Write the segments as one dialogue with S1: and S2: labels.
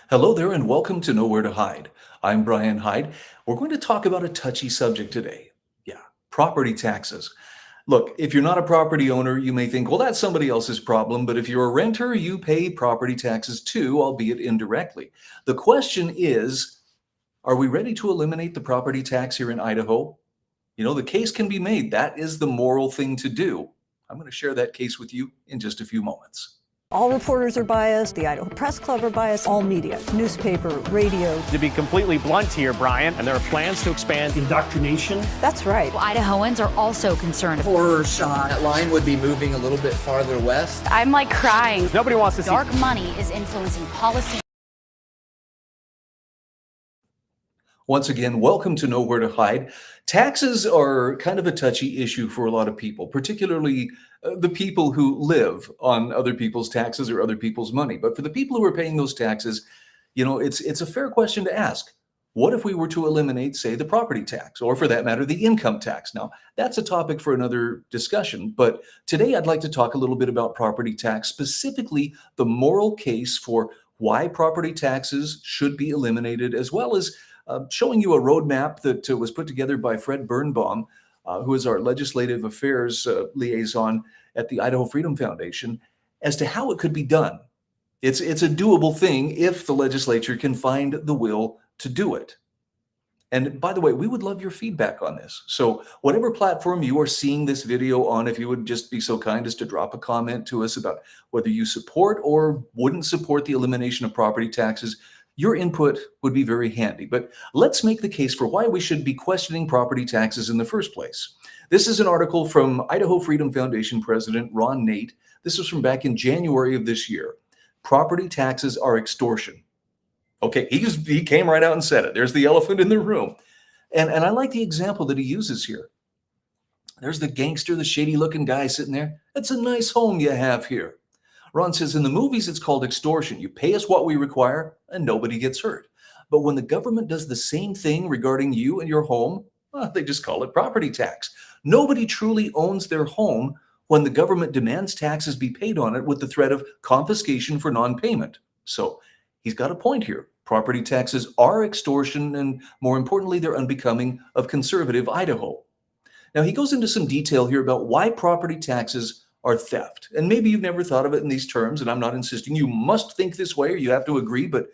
S1: Hello there, and welcome to Nowhere to Hide. I'm Brian Hyde. We're going to talk about a touchy subject today. Yeah, property taxes. Look, if you're not a property owner, you may think, well, that's somebody else's problem. But if you're a renter, you pay property taxes too, albeit indirectly. The question is, are we ready to eliminate the property tax here in Idaho? The case can be made. That is the moral thing to do. I'm going to share that case with you in just a few moments.
S2: All reporters are biased, the Idaho Press Club are biased, all media, newspaper, radio.
S3: To be completely blunt here, Brian, and there are plans to expand
S4: indoctrination.
S2: That's right.
S5: Well, Idahoans are also concerned.
S6: Horror shot. That line would be moving a little bit farther west.
S5: I'm like crying.
S3: Nobody wants to see
S5: Dark money is influencing policy.
S1: Once again, welcome to Nowhere to Hide. Taxes are kind of a touchy issue for a lot of people, particularly the people who live on other people's taxes or other people's money. But for the people who are paying those taxes, it's a fair question to ask. What if we were to eliminate, say, the property tax, or for that matter, the income tax? Now, that's a topic for another discussion. But today I'd like to talk a little bit about property tax, specifically the moral case for why property taxes should be eliminated, as well as showing you a roadmap that was put together by Fred Birnbaum, who is our legislative affairs liaison at the Idaho Freedom Foundation, as to how it could be done. It's a doable thing if the legislature can find the will to do it. And by the way, we would love your feedback on this. So whatever platform you are seeing this video on, if you would just be so kind as to drop a comment to us about whether you support or wouldn't support the elimination of property taxes, your input would be very handy. But let's make the case for why we should be questioning property taxes in the first place. This is an article from Idaho Freedom Foundation President Ron Nate. This was from back in January of this year. Property taxes are extortion. Okay, he came right out and said it. There's the elephant in the room. And I like the example that he uses here. There's the gangster, the shady looking guy sitting there. That's a nice home you have here. Ron says, in the movies, it's called extortion. You pay us what we require and nobody gets hurt. But when the government does the same thing regarding you and your home, they just call it property tax. Nobody truly owns their home when the government demands taxes be paid on it with the threat of confiscation for non-payment. So he's got a point here. Property taxes are extortion, and more importantly, they're unbecoming of conservative Idaho. Now, he goes into some detail here about why property taxes are theft. And maybe you've never thought of it in these terms, and I'm not insisting you must think this way or you have to agree, but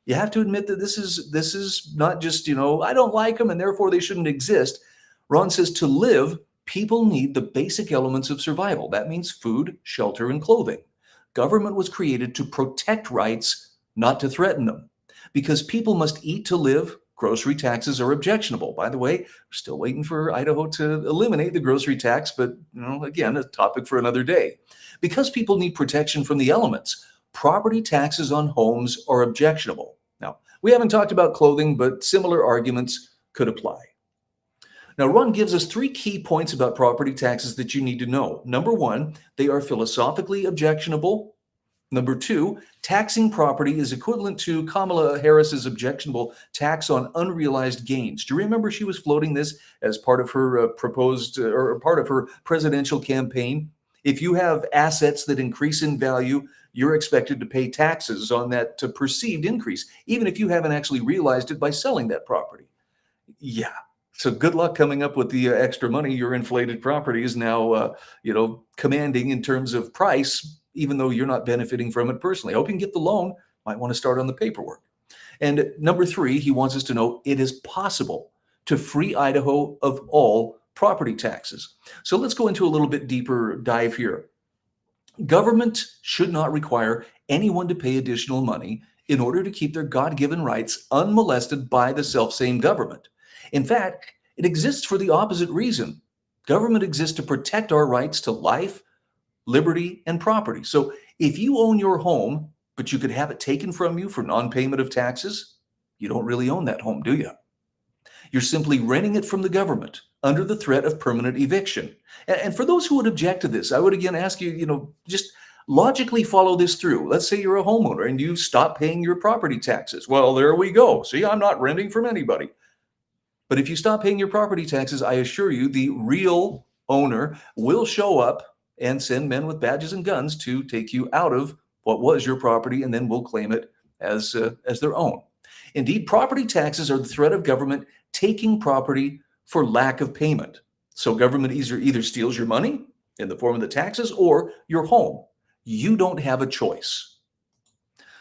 S1: you have to admit that this is not just, I don't like them and therefore they shouldn't exist. Ron says to live, people need the basic elements of survival. That means food, shelter, and clothing. Government was created to protect rights, not to threaten them. Because people must eat to live, grocery taxes are objectionable. By the way, we're still waiting for Idaho to eliminate the grocery tax, but again, a topic for another day. Because people need protection from the elements, property taxes on homes are objectionable. Now, we haven't talked about clothing, but similar arguments could apply. Now, Ron gives us 3 key points about property taxes that you need to know. Number 1, they are philosophically objectionable. Number 2, taxing property is equivalent to Kamala Harris's objectionable tax on unrealized gains. Do you remember she was floating this as part of her part of her presidential campaign? If you have assets that increase in value, you're expected to pay taxes on that perceived increase, even if you haven't actually realized it by selling that property. Yeah. So good luck coming up with the extra money your inflated property is now, commanding in terms of price, even though you're not benefiting from it personally. I hope you can get the loan. Might want to start on the paperwork. And number 3, he wants us to know it is possible to free Idaho of all property taxes. So let's go into a little bit deeper dive here. Government should not require anyone to pay additional money in order to keep their God-given rights unmolested by the selfsame government. In fact, it exists for the opposite reason. Government exists to protect our rights to life, liberty, and property. So if you own your home, but you could have it taken from you for non-payment of taxes, you don't really own that home, do you? You're simply renting it from the government under the threat of permanent eviction. And for those who would object to this, I would again ask you, just logically follow this through. Let's say you're a homeowner and you stop paying your property taxes. Well, there we go. See, I'm not renting from anybody. But if you stop paying your property taxes, I assure you the real owner will show up and send men with badges and guns to take you out of what was your property, and then we'll claim it as their own. Indeed, property taxes are the threat of government taking property for lack of payment. So government either steals your money in the form of the taxes or your home. You don't have a choice.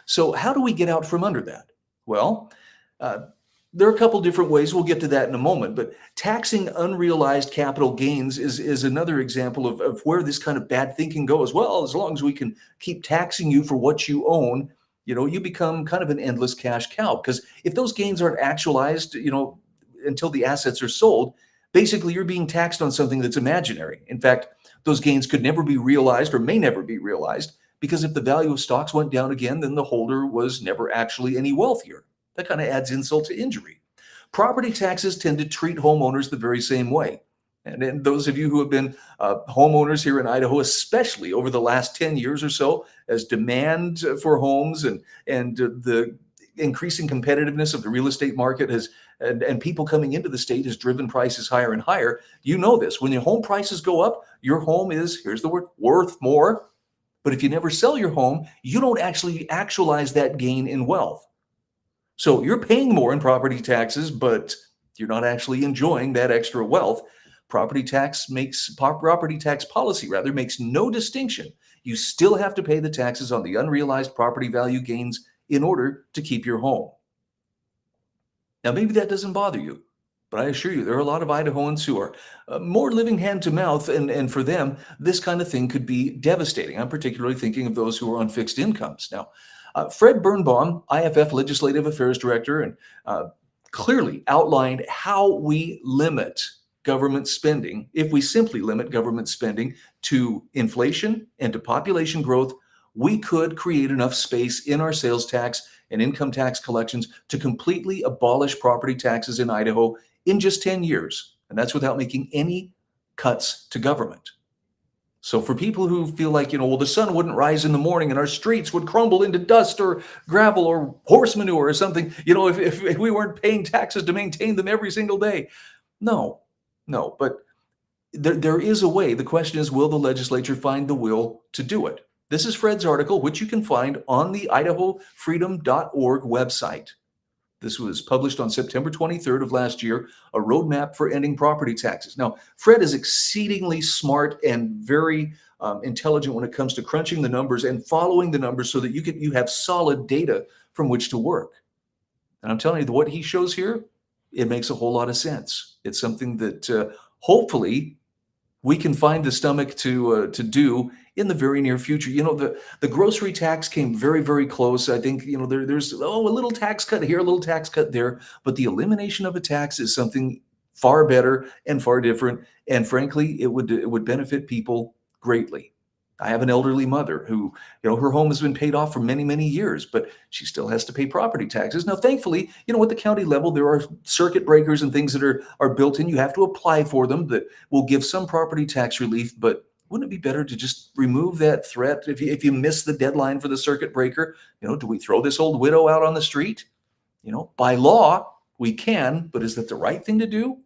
S1: So how do we get out from under that? Well, there are a couple different ways. We'll get to that in a moment. But taxing unrealized capital gains is another example of where this kind of bad thinking goes. Well, as long as we can keep taxing you for what you own, you become kind of an endless cash cow. Because if those gains aren't actualized, until the assets are sold, basically you're being taxed on something that's imaginary. In fact, those gains could never be realized or may never be realized, because if the value of stocks went down again, then the holder was never actually any wealthier. That kind of adds insult to injury. Property taxes tend to treat homeowners the very same way. And those of you who have been homeowners here in Idaho, especially over the last 10 years or so, as demand for homes and the increasing competitiveness of the real estate market and people coming into the state has driven prices higher and higher. You know this. When your home prices go up, your home is, here's the word, worth more. But if you never sell your home, you don't actually actualize that gain in wealth. So you're paying more in property taxes, but you're not actually enjoying that extra wealth. Property tax policy makes no distinction. You still have to pay the taxes on the unrealized property value gains in order to keep your home. Now, maybe that doesn't bother you, but I assure you, there are a lot of Idahoans who are more living hand to mouth, and for them, this kind of thing could be devastating. I'm particularly thinking of those who are on fixed incomes. Now, Fred Birnbaum, IFF Legislative Affairs Director, and clearly outlined how we limit government spending. If we simply limit government spending to inflation and to population growth, we could create enough space in our sales tax and income tax collections to completely abolish property taxes in Idaho in just 10 years. And that's without making any cuts to government. So for people who feel like, well, the sun wouldn't rise in the morning and our streets would crumble into dust or gravel or horse manure or something, if we weren't paying taxes to maintain them every single day. No, but there is a way. The question is, will the legislature find the will to do it? This is Fred's article, which you can find on the idahofreedom.org website. This was published on September 23rd of last year, a roadmap for ending property taxes. Now, Fred is exceedingly smart and very intelligent when it comes to crunching the numbers and following the numbers so that you have solid data from which to work. And I'm telling you, what he shows here, it makes a whole lot of sense. It's something that hopefully we can find the stomach to do in the very near future. The grocery tax came very, very close. I think, there's a little tax cut here, a little tax cut there, but the elimination of a tax is something far better and far different. And frankly, it would benefit people greatly. I have an elderly mother who, her home has been paid off for many, many years, but she still has to pay property taxes. Now, thankfully, at the county level, there are circuit breakers and things that are built in. You have to apply for them that will give some property tax relief, but wouldn't it be better to just remove that threat? If you miss the deadline for the circuit breaker, do we throw this old widow out on the street? By law, we can, but is that the right thing to do?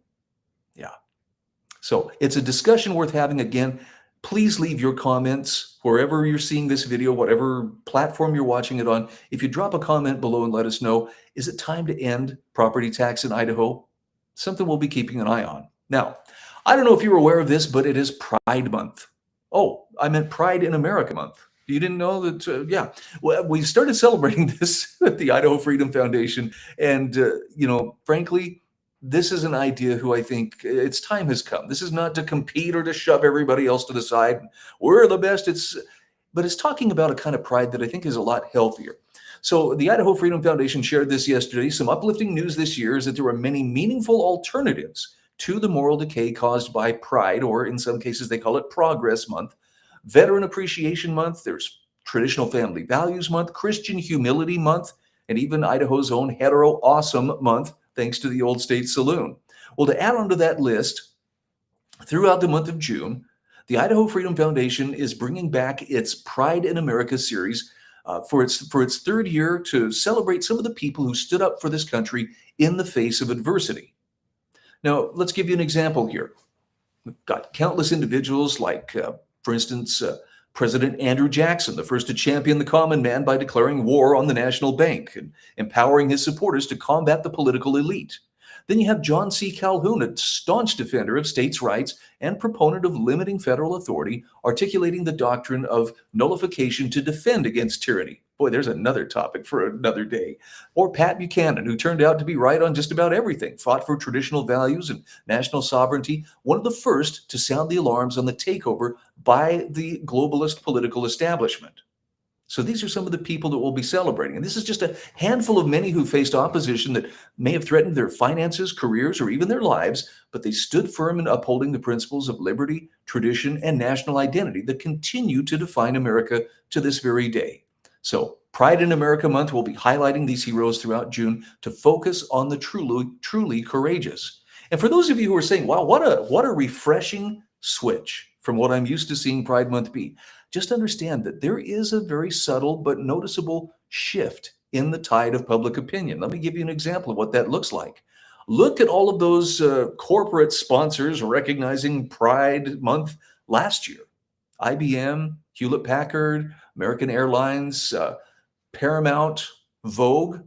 S1: Yeah. So it's a discussion worth having. Again, please leave your comments wherever you're seeing this video, whatever platform you're watching it on. If you drop a comment below and let us know, is it time to end property tax in Idaho? Something we'll be keeping an eye on. Now, I don't know if you're aware of this, but it is Pride Month. Oh, I meant Pride in America Month. You didn't know that? Yeah. Well, we started celebrating this at the Idaho Freedom Foundation. And, frankly, this is an idea who I think its time has come. This is not to compete or to shove everybody else to the side. We're the best. But it's talking about a kind of pride that I think is a lot healthier. So the Idaho Freedom Foundation shared this yesterday. Some uplifting news this year is that there are many meaningful alternatives to the moral decay caused by Pride, or in some cases they call it Progress Month, Veteran Appreciation Month, there's Traditional Family Values Month, Christian Humility Month, and even Idaho's own Hetero Awesome Month, thanks to the Old State Saloon. Well, to add on to that list, throughout the month of June, the Idaho Freedom Foundation is bringing back its Pride in America series for its third year to celebrate some of the people who stood up for this country in the face of adversity. Now, let's give you an example here. We've got countless individuals like, for instance, President Andrew Jackson, the first to champion the common man by declaring war on the national bank and empowering his supporters to combat the political elite. Then you have John C. Calhoun, a staunch defender of states' rights and proponent of limiting federal authority, articulating the doctrine of nullification to defend against tyranny. Boy, there's another topic for another day. Or Pat Buchanan, who turned out to be right on just about everything, fought for traditional values and national sovereignty, one of the first to sound the alarms on the takeover by the globalist political establishment. So these are some of the people that we'll be celebrating. And this is just a handful of many who faced opposition that may have threatened their finances, careers, or even their lives, but they stood firm in upholding the principles of liberty, tradition, and national identity that continue to define America to this very day. So Pride in America Month will be highlighting these heroes throughout June to focus on the truly courageous. And for those of you who are saying, wow, what a refreshing switch from what I'm used to seeing Pride Month be, just understand that there is a very subtle but noticeable shift in the tide of public opinion. Let me give you an example of what that looks like. Look at all of those corporate sponsors recognizing Pride Month last year. IBM, Hewlett-Packard, American Airlines, Paramount, Vogue.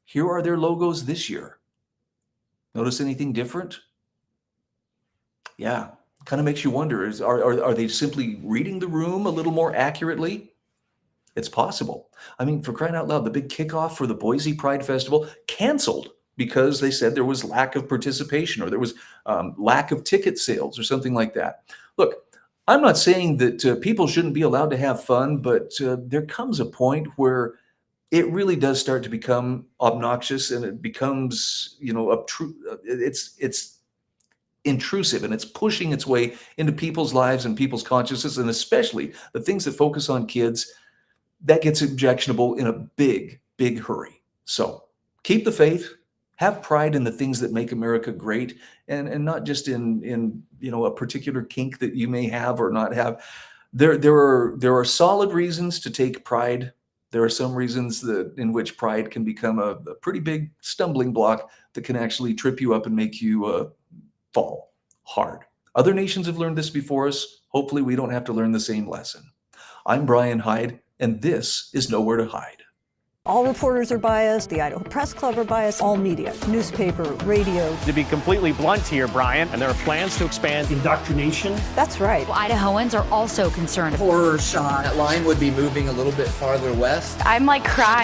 S1: Here are their logos this year. Notice anything different? Yeah, kind of makes you wonder, are they simply reading the room a little more accurately? It's possible. I mean, for crying out loud, the big kickoff for the Boise Pride Festival canceled because they said there was lack of participation or there was lack of ticket sales or something like that. Look, I'm not saying that people shouldn't be allowed to have fun, but there comes a point where it really does start to become obnoxious and it becomes, it's intrusive and it's pushing its way into people's lives and people's consciousness, and especially the things that focus on kids. That gets objectionable in a big hurry. So keep the faith, have pride in the things that make America great, and not just in a particular kink that you may have or not have. There are solid reasons to take pride. There are some reasons in which pride can become a pretty big stumbling block that can actually trip you up and make you fall hard. Other nations have learned this before us. Hopefully we don't have to learn the same lesson. I'm Brian Hyde, and this is Nowhere to Hide.
S2: All reporters are biased. The Idaho Press Club are biased. All media, newspaper, radio.
S3: To be completely blunt here, Brian, and there are plans to expand
S4: indoctrination.
S2: That's right.
S5: Idahoans are also concerned.
S6: Horror shot. That line would be moving a little bit farther west.
S5: I'm like crying.